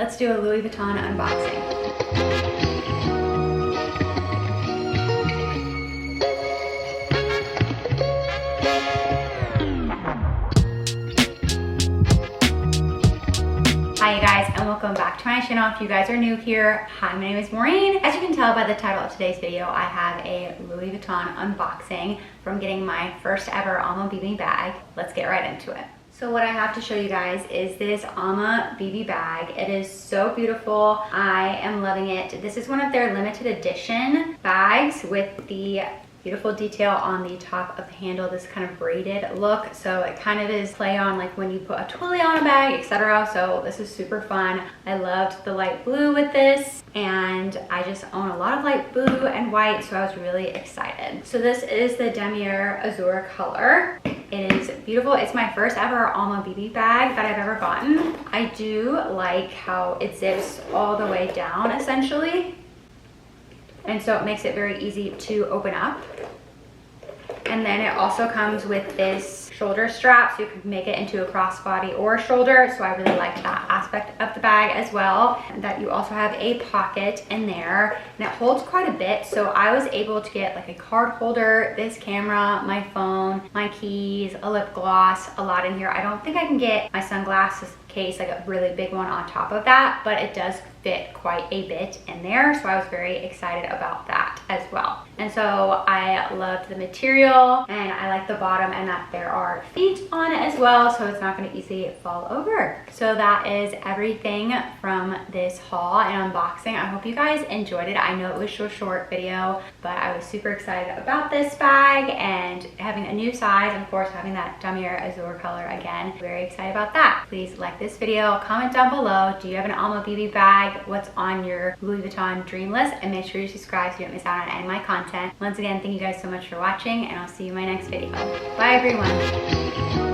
let's do a Louis Vuitton unboxing. Hi you guys, and welcome back to my channel. If you guys are new here, hi, my name is Maureen. As you can tell by the title of today's video, I have a Louis Vuitton unboxing from getting my first ever Alma BB bag. Let's get right into it. So what I have to show you guys is this Alma BB bag. It is so beautiful. I am loving it. This is one of their limited edition bags with the beautiful detail on the top of the handle, this kind of braided look. So it kind of is play on like when you put a twilly on a bag, etc. So this is super fun. I loved the light blue with this, and I just own a lot of light blue and white, so I was really excited. So this is the Demier Azur color. It is beautiful. It's my first ever Alma BB bag that I've ever gotten. I do like how it zips all the way down essentially. And so it makes it very easy to open up. And then it also comes with this shoulder strap, so you can make it into a crossbody or a shoulder. So I really like that aspect of the bag as well. And that you also have a pocket in there, and it holds quite a bit. So I was able to get like a card holder, this camera, my phone, my keys, a lip gloss, a lot in here. I don't think I can get my sunglasses case, like a really big one on top of that, but it does fit quite a bit in there, so I was very excited about that as well. And so I loved the material, and I like the bottom and that there are feet on it as well, so it's not going to easily fall over. So that is everything from this haul and unboxing. I hope you guys enjoyed it. I know it was a short video, but I was super excited about this bag and having a new size, and of course having that Demier Azur color again. Very excited about that. Please like this video, comment down below, do you have an Alma BB bag? What's on your Louis Vuitton dream list? And make sure you subscribe so you don't miss out on any of my content. Once again, thank you guys so much for watching, and I'll see you in my next video. Bye everyone.